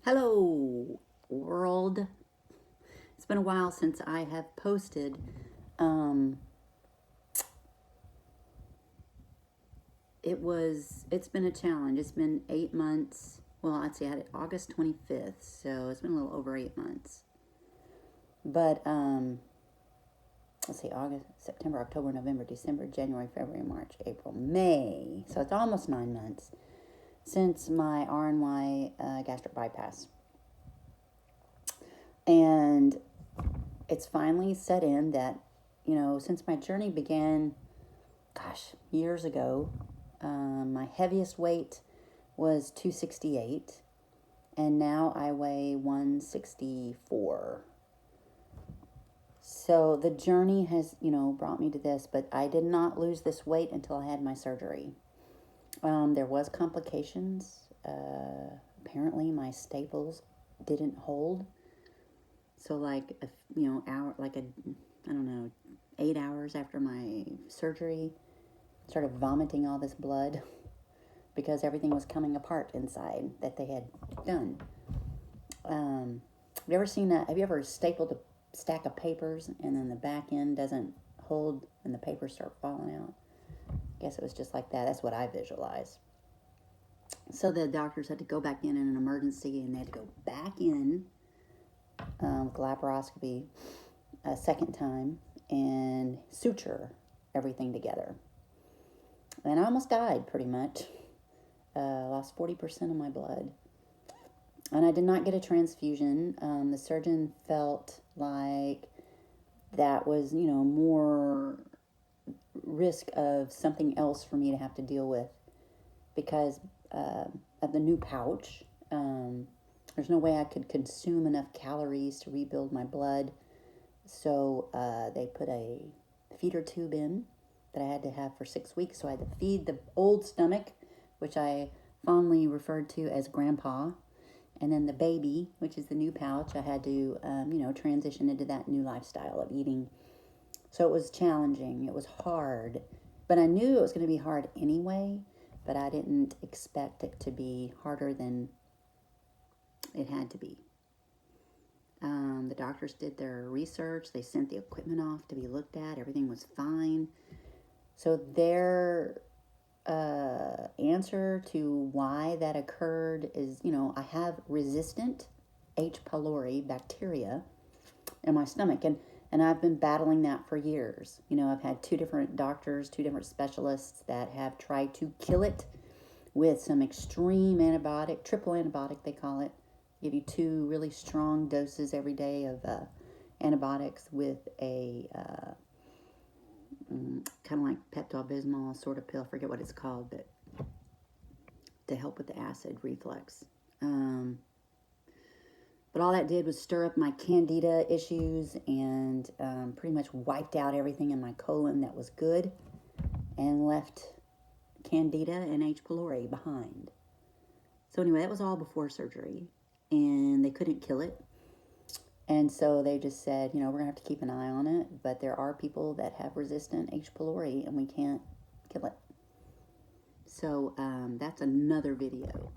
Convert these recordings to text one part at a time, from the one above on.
Hello, world. It's been a while since I have posted. Um, it's been a challenge. It's been 8 months. Well, I'd say I had it August 25th, so it's been a little over 8 months. But, let's see, August, September, October, November, December, January, February, March, April, May. So it's almost 9 months since my RNY gastric bypass. And it's finally set in that, since my journey began, years ago, my heaviest weight was 268, and now I weigh 164. So the journey has, brought me to this, but I did not lose this weight until I had my surgery. There was complications. Apparently my staples didn't hold. So I don't know, 8 hours after my surgery, started vomiting all this blood because everything was coming apart inside that they had done. Have you ever stapled a stack of papers and then the back end doesn't hold and the papers start falling out? I guess it was just like that. That's what I visualized. So the doctors had to go back in an emergency, and they had to go back in with laparoscopy a second time and suture everything together. And I almost died, pretty much. Lost 40% of my blood. And I did not get a transfusion. The surgeon felt like that was, more risk of something else for me to have to deal with because of the new pouch. There's no way I could consume enough calories to rebuild my blood. So they put a feeder tube in that I had to have for 6 weeks. So I had to feed the old stomach, which I fondly referred to as Grandpa. And then the baby, which is the new pouch, I had to, transition into that new lifestyle of eating. So it was challenging. It was hard. But I knew it was going to be hard anyway, but I didn't expect it to be harder than it had to be. The doctors did their research. They sent the equipment off to be looked at. Everything was fine. So their answer to why that occurred is, I have resistant H. pylori bacteria in my stomach. And I've been battling that for years. I've had 2 different doctors, 2 different specialists that have tried to kill it with some extreme antibiotic, triple antibiotic they call it. Give you 2 really strong doses every day of antibiotics with a kind of like Pepto-Bismol sort of pill. I forget what it's called, but to help with the acid reflux. But all that did was stir up my candida issues and pretty much wiped out everything in my colon that was good and left candida and H. pylori behind. So anyway, that was all before surgery, and they couldn't kill it. And so they just said, we're going to have to keep an eye on it, but there are people that have resistant H. pylori, and we can't kill it. So that's another video.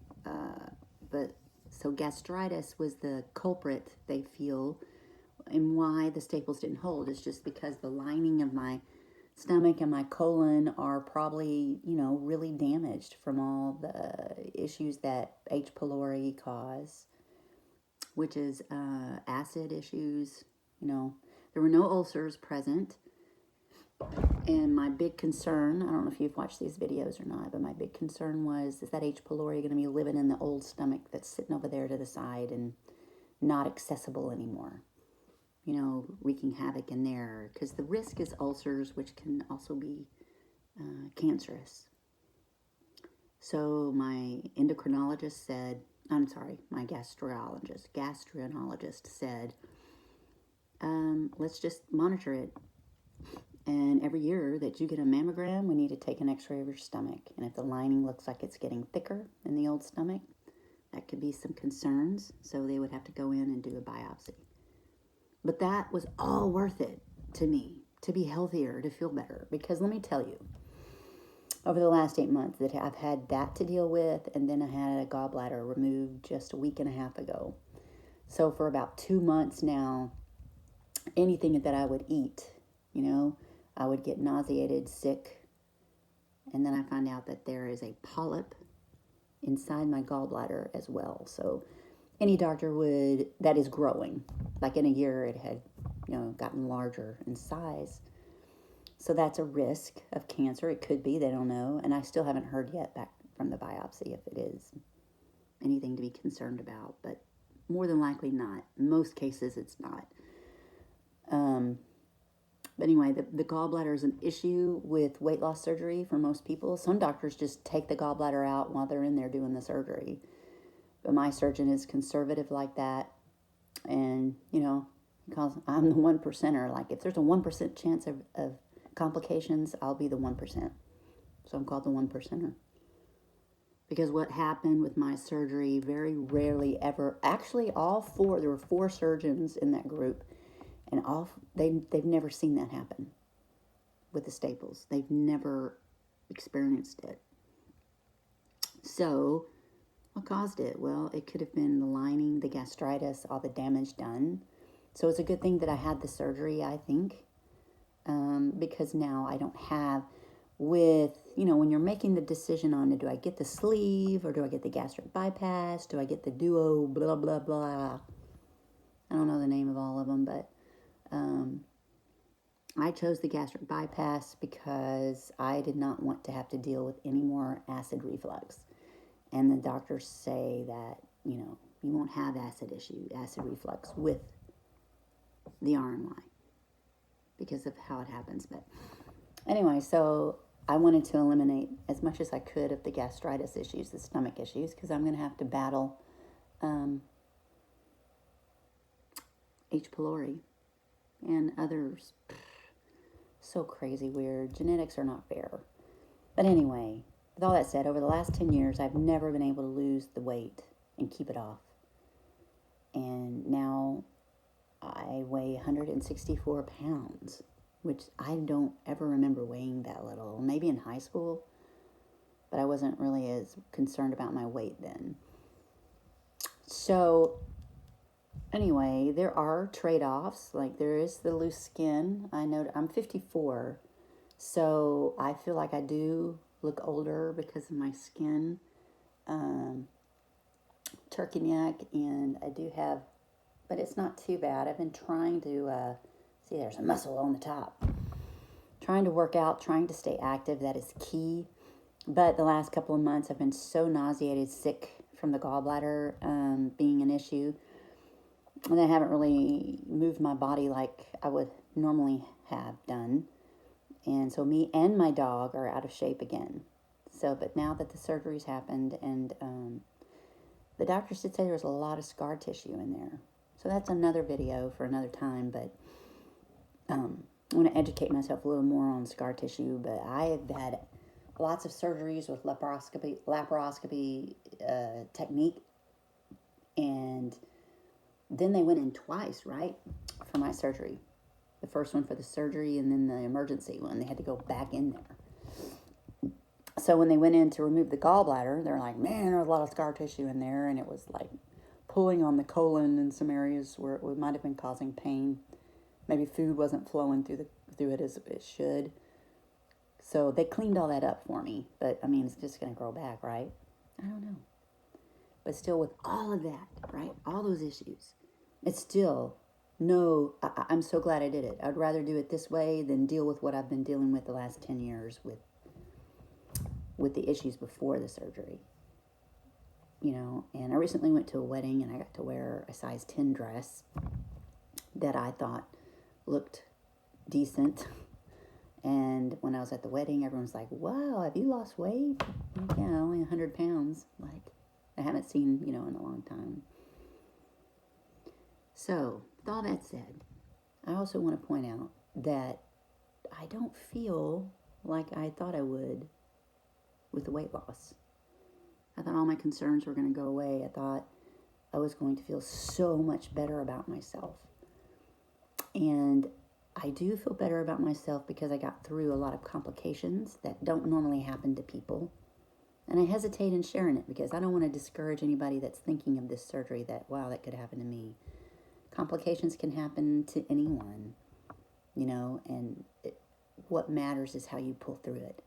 So gastritis was the culprit, they feel, and why the staples didn't hold. It's just because the lining of my stomach and my colon are probably, really damaged from all the issues that H. pylori cause, which is acid issues. There were no ulcers present. And my big concern, I don't know if you've watched these videos or not, but my big concern was, is that H. pylori going to be living in the old stomach that's sitting over there to the side and not accessible anymore? Wreaking havoc in there. Because the risk is ulcers, which can also be cancerous. So my endocrinologist said, my gastroenterologist said, let's just monitor it. And every year that you get a mammogram, we need to take an x-ray of your stomach. And if the lining looks like it's getting thicker in the old stomach, that could be some concerns. So they would have to go in and do a biopsy. But that was all worth it to me, to be healthier, to feel better. Because let me tell you, over the last 8 months that I've had that to deal with, and then I had a gallbladder removed just a week and a half ago. So for about 2 months now, anything that I would eat, I would get nauseated, sick, and then I find out that there is a polyp inside my gallbladder as well. So any doctor that is growing, like in a year it had, gotten larger in size. So that's a risk of cancer. It could be, they don't know. And I still haven't heard yet back from the biopsy if it is anything to be concerned about, but more than likely not. In most cases, it's not. But anyway, the gallbladder is an issue with weight loss surgery for most people. Some doctors just take the gallbladder out while they're in there doing the surgery. But my surgeon is conservative like that. And, because I'm the 1%er. Like, if there's a 1% chance of complications, I'll be the 1%. So I'm called the 1%er. Because what happened with my surgery, very rarely ever, actually there were 4 surgeons in that group, and they've never seen that happen with the staples. They've never experienced it. So what caused it? Well, it could have been the lining, the gastritis, all the damage done. So it's a good thing that I had the surgery, I think, because now I don't have, when you're making the decision on, do I get the sleeve or do I get the gastric bypass? Do I get the duo, blah, blah, blah. I don't know the name of all of them, but I chose the gastric bypass because I did not want to have to deal with any more acid reflux. And the doctors say that, you won't have acid reflux with the RMY because of how it happens. But anyway, so I wanted to eliminate as much as I could of the gastritis issues, the stomach issues, because I'm going to have to battle H. pylori and others. So crazy weird. Genetics are not fair. But anyway, with all that said, over the last 10 years, I've never been able to lose the weight and keep it off. And now I weigh 164 pounds, which I don't ever remember weighing that little. Maybe in high school, but I wasn't really as concerned about my weight then. So anyway, there are trade-offs. Like, there is the loose skin. I know I'm 54, so I feel like I do look older because of my skin. Turkey neck, and I do have, but it's not too bad. I've been trying to, see, there's a muscle on the top. Trying to work out, trying to stay active, that is key. But the last couple of months, I've been so nauseated, sick from the gallbladder being an issue. And I haven't really moved my body like I would normally have done. And so me and my dog are out of shape again. So, but now that the surgery's happened, and the doctors did say there was a lot of scar tissue in there. So that's another video for another time, but I want to educate myself a little more on scar tissue. But I have had lots of surgeries with laparoscopy technique, and then they went in twice, right, for my surgery. The first one for the surgery, and then the emergency one. They had to go back in there. So when they went in to remove the gallbladder, they're like, man, there was a lot of scar tissue in there, and it was like pulling on the colon in some areas where it might have been causing pain. Maybe food wasn't flowing through it as it should. So they cleaned all that up for me. But, I mean, it's just going to grow back, right? I don't know. But still, with all of that, right, all those issues, it's still I'm so glad I did it. I'd rather do it this way than deal with what I've been dealing with the last 10 years with the issues before the surgery. And I recently went to a wedding, and I got to wear a size 10 dress that I thought looked decent. And when I was at the wedding, everyone's like, wow, have you lost weight? Like, yeah, only 100 pounds. Like, I haven't seen, in a long time. So, with all that said, I also want to point out that I don't feel like I thought I would with the weight loss. I thought all my concerns were going to go away. I thought I was going to feel so much better about myself. And I do feel better about myself because I got through a lot of complications that don't normally happen to people. And I hesitate in sharing it because I don't want to discourage anybody that's thinking of this surgery that, wow, that could happen to me. Complications can happen to anyone, and what matters is how you pull through it.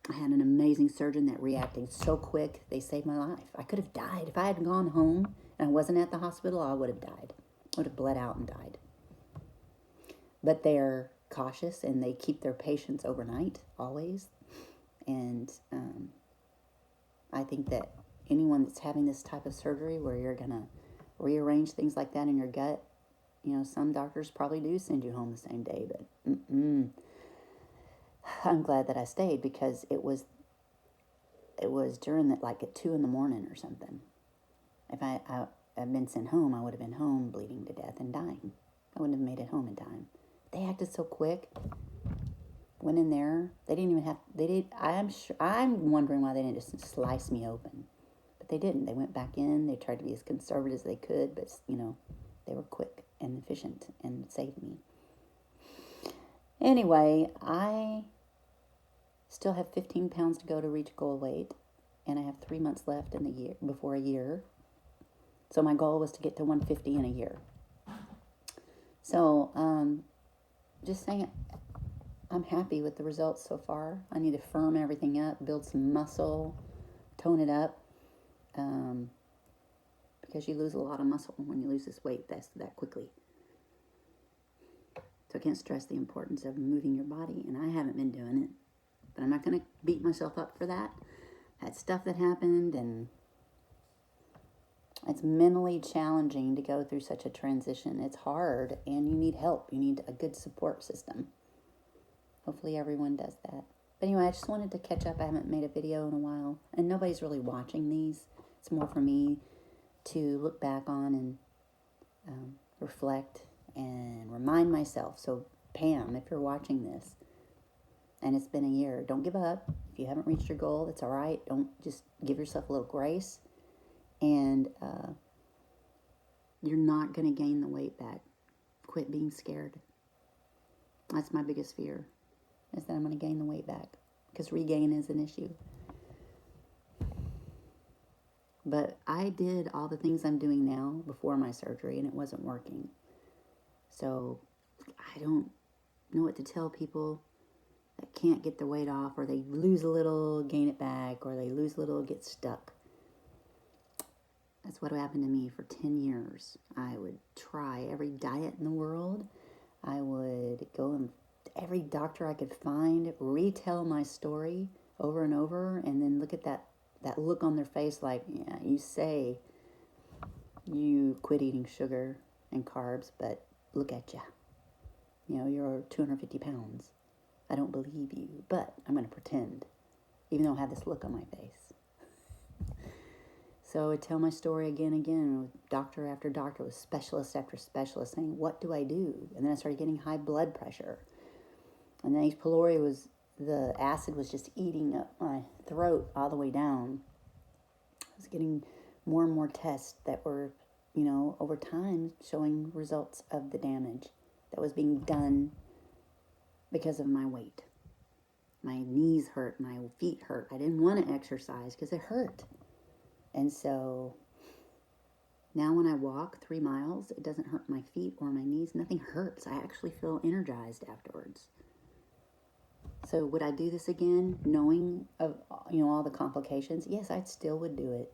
I had an amazing surgeon that reacted so quick, they saved my life. I could have died. If I had gone home and I wasn't at the hospital, I would have died. I would have bled out and died. But they're cautious and they keep their patients overnight, always. And I think that anyone that's having this type of surgery where you're going to rearrange things like that in your gut, some doctors probably do send you home the same day, but I'm glad that I stayed because it was during that, like at 2 a.m. or something. If I had been sent home, I would have been home bleeding to death and dying. I wouldn't have made it home in time. They acted so quick. Went in there. They didn't even have. They did. I'm wondering why they didn't just slice me open, but they didn't. They went back in. They tried to be as conservative as they could, but they were quick and efficient and saved me. Anyway, I still have 15 pounds to go to reach goal weight, and I have 3 months left in the year before a year. So my goal was to get to 150 in a year. So just saying, I'm happy with the results so far. I need to firm everything up, build some muscle, tone it up, because you lose a lot of muscle when you lose this weight that quickly. So I can't stress the importance of moving your body, and I haven't been doing it. But I'm not going to beat myself up for that. I had stuff that happened, and it's mentally challenging to go through such a transition. It's hard, and you need help. You need a good support system. Hopefully everyone does that. But anyway, I just wanted to catch up. I haven't made a video in a while, and nobody's really watching these. It's more for me to look back on and reflect and remind myself. So Pam, if you're watching this, and it's been a year, don't give up. If you haven't reached your goal, it's all right. Don't just give yourself a little grace. And you're not going to gain the weight back. Quit being scared. That's my biggest fear, is that I'm going to gain the weight back, because regain is an issue. But I did all the things I'm doing now before my surgery, and it wasn't working. So I don't know what to tell people that can't get their weight off, or they lose a little, gain it back, or they lose a little, get stuck. That's what happened to me for 10 years. I would try every diet in the world. I would go and every doctor I could find, retell my story over and over, and then look at that look on their face like, yeah, you say you quit eating sugar and carbs, but look at you. You're 250 pounds. I don't believe you, but I'm going to pretend, even though I have this look on my face. So I would tell my story again and again, with doctor after doctor, with specialist after specialist, saying, what do I do? And then I started getting high blood pressure. And then H. pylori the acid was just eating up my throat all the way down. I was getting more and more tests that were, over time showing results of the damage that was being done because of my weight. My knees hurt, my feet hurt. I didn't want to exercise because it hurt. And so now when I walk 3 miles, it doesn't hurt my feet or my knees. Nothing hurts. I actually feel energized afterwards. So would I do this again, knowing of all the complications? Yes, I still would do it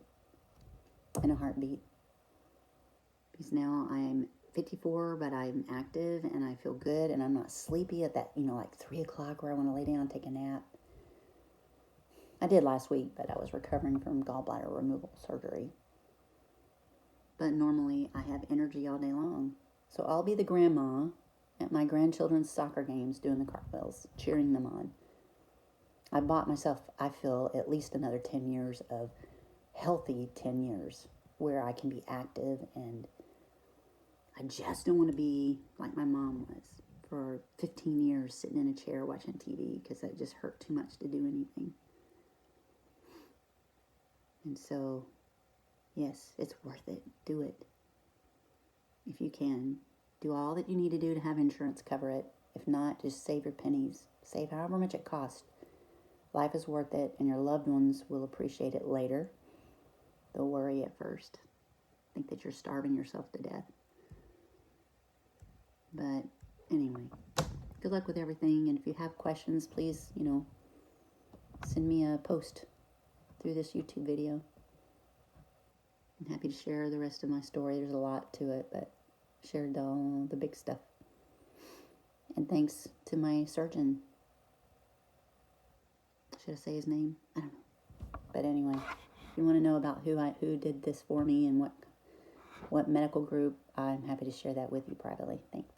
in a heartbeat. Because now I'm 54, but I'm active and I feel good, and I'm not sleepy at that, like 3 o'clock where I want to lay down and take a nap. I did last week, but I was recovering from gallbladder removal surgery. But normally I have energy all day long. So I'll be the grandma at my grandchildren's soccer games doing the cartwheels, cheering them on. I bought myself, I feel, at least another 10 years of healthy 10 years where I can be active, and I just don't want to be like my mom was for 15 years sitting in a chair watching TV because it just hurt too much to do anything. And so, yes, it's worth it. Do it. If you can, Do all that you need to do to have insurance cover it. If not, just save your pennies. Save however much it costs. Life is worth it, and your loved ones will appreciate it later. They'll worry at first. Think that you're starving yourself to death. But anyway, good luck with everything. And if you have questions, please, send me a post through this YouTube video. I'm happy to share the rest of my story. There's a lot to it, but shared all the big stuff. And thanks to my surgeon. Should I say his name? I don't know. But anyway, if you want to know about who did this for me and what medical group, I'm happy to share that with you privately. Thanks.